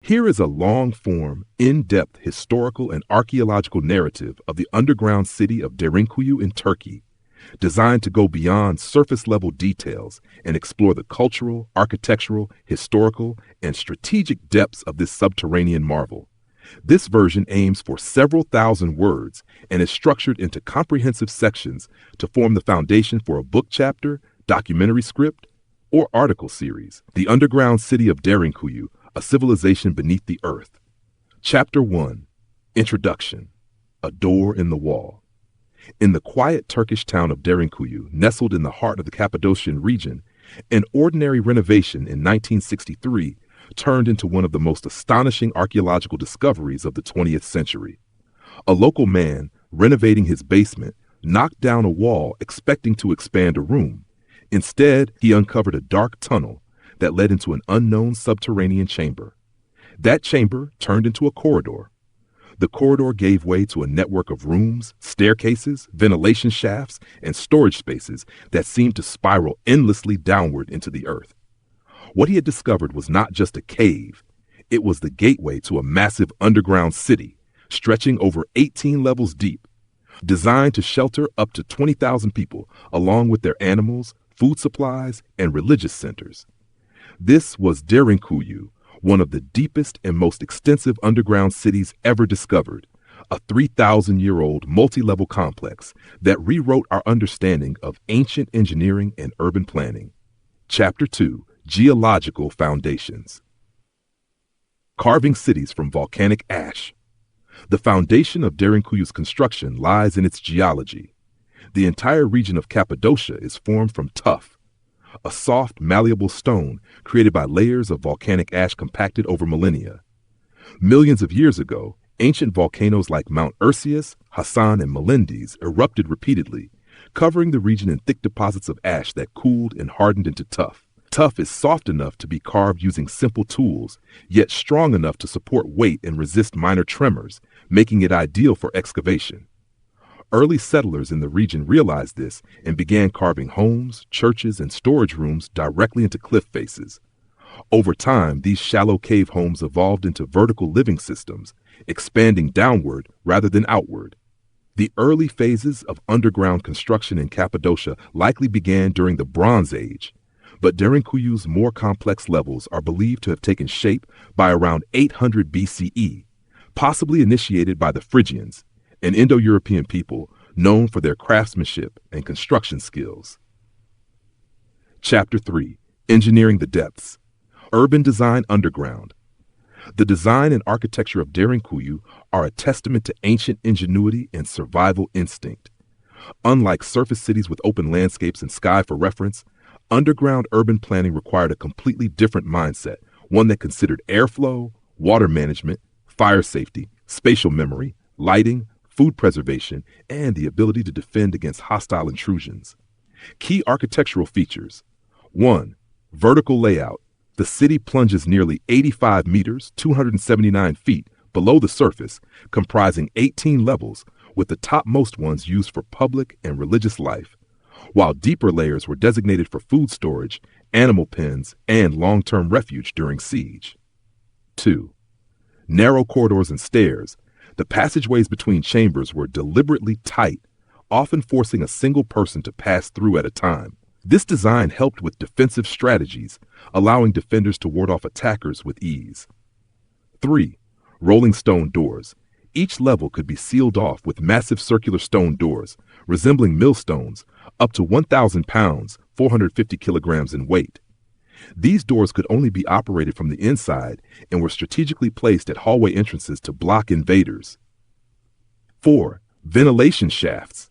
Here is a long-form, in-depth historical and archaeological narrative of the underground city of Derinkuyu in Turkey, designed to go beyond surface-level details and explore the cultural, architectural, historical, and strategic depths of this subterranean marvel. This version aims for several thousand words and is structured into comprehensive sections to form the foundation for a book chapter, documentary script, or article series. The Underground City of Derinkuyu, a Civilization Beneath the Earth. Chapter 1. Introduction. A Door in the Wall. In the quiet Turkish town of Derinkuyu, nestled in the heart of the Cappadocian region, an ordinary renovation in 1963 turned into one of the most astonishing archaeological discoveries of the 20th century. A local man, renovating his basement, knocked down a wall expecting to expand a room. Instead, he uncovered a dark tunnel that led into an unknown subterranean chamber. That chamber turned into a corridor. The corridor gave way to a network of rooms, staircases, ventilation shafts, and storage spaces that seemed to spiral endlessly downward into the earth. What he had discovered was not just a cave. It was the gateway to a massive underground city, stretching over 18 levels deep, designed to shelter up to 20,000 people, along with their animals, food supplies, and religious centers. This was Derinkuyu, one of the deepest and most extensive underground cities ever discovered, a 3,000-year-old multi-level complex that rewrote our understanding of ancient engineering and urban planning. Chapter 2. Geological Foundations. Carving cities from volcanic ash. The foundation of Derinkuyu's construction lies in its geology. The entire region of Cappadocia is formed from tuff, a soft, malleable stone created by layers of volcanic ash compacted over millennia. Millions of years ago, ancient volcanoes like Mount Ursius, Hassan, and Melendez erupted repeatedly, covering the region in thick deposits of ash that cooled and hardened into tuff. Tuff is soft enough to be carved using simple tools, yet strong enough to support weight and resist minor tremors, making it ideal for excavation. Early settlers in the region realized this and began carving homes, churches, and storage rooms directly into cliff faces. Over time, these shallow cave homes evolved into vertical living systems, expanding downward rather than outward. The early phases of underground construction in Cappadocia likely began during the Bronze Age, but Derinkuyu's more complex levels are believed to have taken shape by around 800 BCE, possibly initiated by the Phrygians, an Indo-European people known for their craftsmanship and construction skills. Chapter 3. Engineering the Depths. Urban Design Underground. The design and architecture of Derinkuyu are a testament to ancient ingenuity and survival instinct. Unlike surface cities with open landscapes and sky for reference, underground urban planning required a completely different mindset, one that considered airflow, water management, fire safety, spatial memory, lighting, food preservation, and the ability to defend against hostile intrusions. Key architectural features. 1. Vertical layout. The city plunges nearly 85 meters, 279 feet, below the surface, comprising 18 levels, with the topmost ones used for public and religious life, while deeper layers were designated for food storage, animal pens, and long-term refuge during siege. 2. Narrow corridors and stairs. The passageways between chambers were deliberately tight, often forcing a single person to pass through at a time. This design helped with defensive strategies, allowing defenders to ward off attackers with ease. 3. Rolling stone doors. Each level could be sealed off with massive circular stone doors, resembling millstones, up to 1,000 pounds, 450 kilograms in weight. These doors could only be operated from the inside and were strategically placed at hallway entrances to block invaders. 4. Ventilation shafts.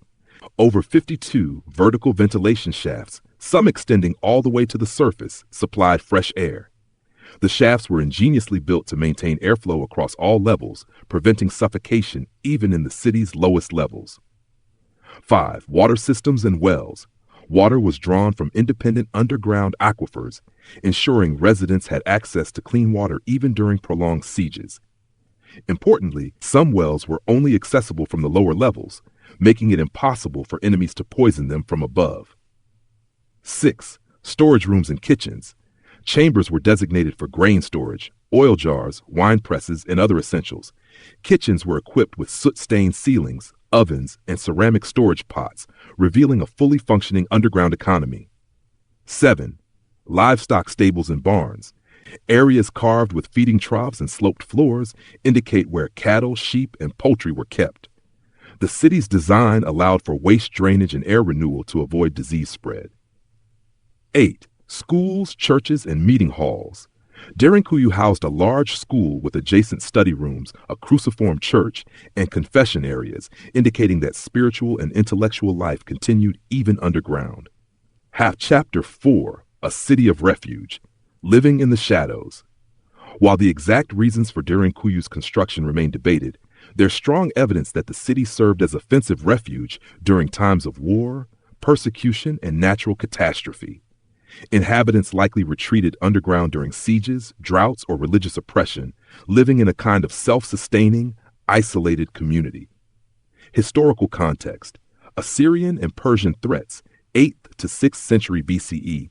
Over 52 vertical ventilation shafts, some extending all the way to the surface, supplied fresh air. The shafts were ingeniously built to maintain airflow across all levels, preventing suffocation even in the city's lowest levels. 5. Water systems and wells. Water was drawn from independent underground aquifers, ensuring residents had access to clean water even during prolonged sieges. Importantly, some wells were only accessible from the lower levels, making it impossible for enemies to poison them from above. 6. Storage rooms and kitchens. Chambers were designated for grain storage, oil jars, wine presses, and other essentials. Kitchens were equipped with soot-stained ceilings, ovens, and ceramic storage pots, revealing a fully functioning underground economy. 7. Livestock stables and barns. Areas carved with feeding troughs and sloped floors indicate where cattle, sheep, and poultry were kept. The city's design allowed for waste drainage and air renewal to avoid disease spread. 8. Schools, churches, and meeting halls. Derinkuyu housed a large school with adjacent study rooms, a cruciform church, and confession areas, indicating that spiritual and intellectual life continued even underground. Chapter 4. A City of Refuge. Living in the Shadows. While the exact reasons for Derinkuyu's construction remain debated, there's strong evidence that the city served as offensive refuge during times of war, persecution, and natural catastrophe. Inhabitants likely retreated underground during sieges, droughts, or religious oppression, living in a kind of self-sustaining, isolated community. Historical context: Assyrian and Persian threats, 8th to 6th century BCE.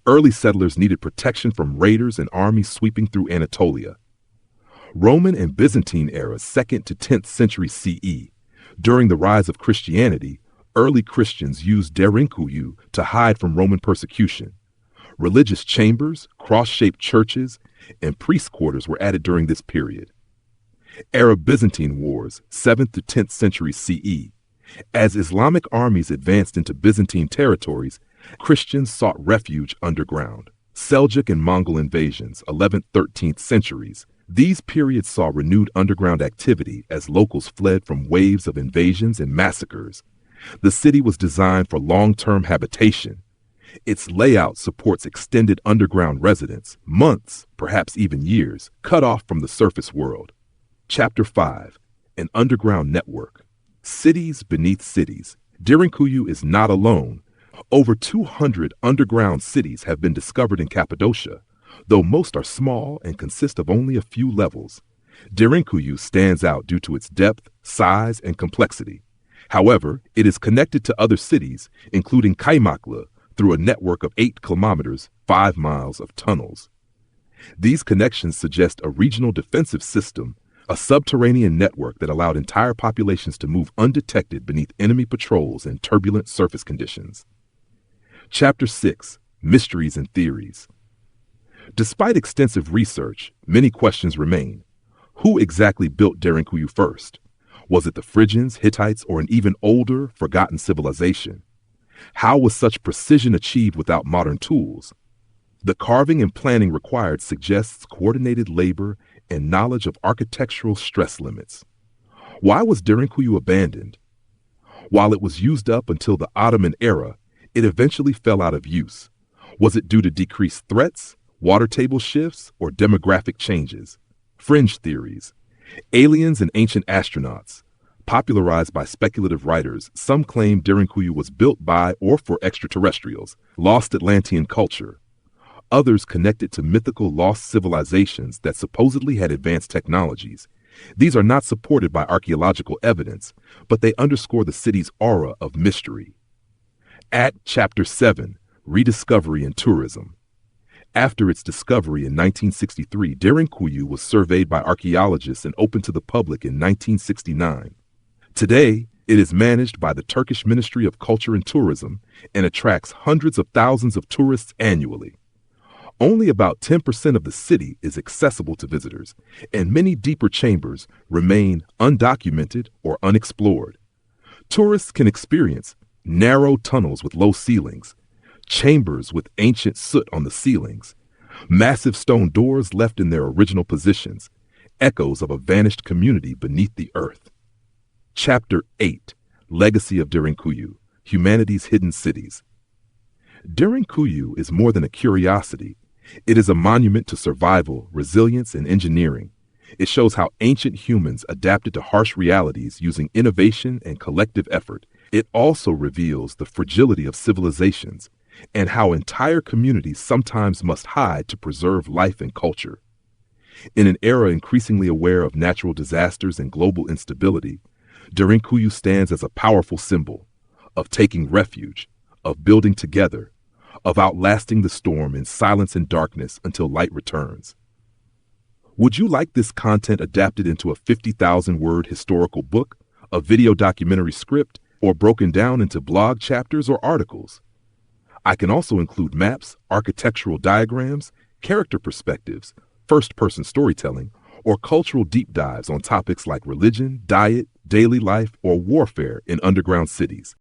Early settlers needed protection from raiders and armies sweeping through Anatolia. Roman and Byzantine eras, 2nd to 10th century CE. During the rise of Christianity, early Christians used Derinkuyu to hide from Roman persecution. Religious chambers, cross-shaped churches, and priest quarters were added during this period. Arab-Byzantine Wars, 7th to 10th century CE. As Islamic armies advanced into Byzantine territories, Christians sought refuge underground. Seljuk and Mongol invasions, 11th-13th centuries. These periods saw renewed underground activity as locals fled from waves of invasions and massacres. The city was designed for long-term habitation. Its layout supports extended underground residence, months, perhaps even years, cut off from the surface world. Chapter 5. An Underground Network. Cities beneath cities. Derinkuyu is not alone. Over 200 underground cities have been discovered in Cappadocia, though most are small and consist of only a few levels. Derinkuyu stands out due to its depth, size, and complexity. However, it is connected to other cities, including Kaymaklı, through a network of 8 kilometers, 5 miles of tunnels. These connections suggest a regional defensive system, a subterranean network that allowed entire populations to move undetected beneath enemy patrols and turbulent surface conditions. Chapter 6. Mysteries and Theories. Despite extensive research, many questions remain. Who exactly built Derinkuyu first? Was it the Phrygians, Hittites, or an even older, forgotten civilization? How was such precision achieved without modern tools? The carving and planning required suggests coordinated labor and knowledge of architectural stress limits. Why was Derinkuyu abandoned? While it was used up until the Ottoman era, it eventually fell out of use. Was it due to decreased threats, water table shifts, or demographic changes? Fringe theories. Aliens and ancient astronauts. Popularized by speculative writers, some claim Derinkuyu was built by or for extraterrestrials, lost Atlantean culture. Others connect it to mythical lost civilizations that supposedly had advanced technologies. These are not supported by archaeological evidence, but they underscore the city's aura of mystery. At Chapter 7, Rediscovery and Tourism. After its discovery in 1963, Derinkuyu was surveyed by archaeologists and opened to the public in 1969. Today, it is managed by the Turkish Ministry of Culture and Tourism and attracts hundreds of thousands of tourists annually. Only about 10% of the city is accessible to visitors, and many deeper chambers remain undocumented or unexplored. Tourists can experience narrow tunnels with low ceilings, chambers with ancient soot on the ceilings, massive stone doors left in their original positions, echoes of a vanished community beneath the earth. Chapter 8. Legacy of Derinkuyu, Humanity's Hidden Cities. Derinkuyu is more than a curiosity. It is a monument to survival, resilience, and engineering. It shows how ancient humans adapted to harsh realities using innovation and collective effort. It also reveals the fragility of civilizations and how entire communities sometimes must hide to preserve life and culture. In an era increasingly aware of natural disasters and global instability, Derinkuyu stands as a powerful symbol of taking refuge, of building together, of outlasting the storm in silence and darkness until light returns. Would you like this content adapted into a 50,000-word historical book, a video documentary script, or broken down into blog chapters or articles? I can also include maps, architectural diagrams, character perspectives, first-person storytelling, or cultural deep dives on topics like religion, diet, daily life, or warfare in underground cities.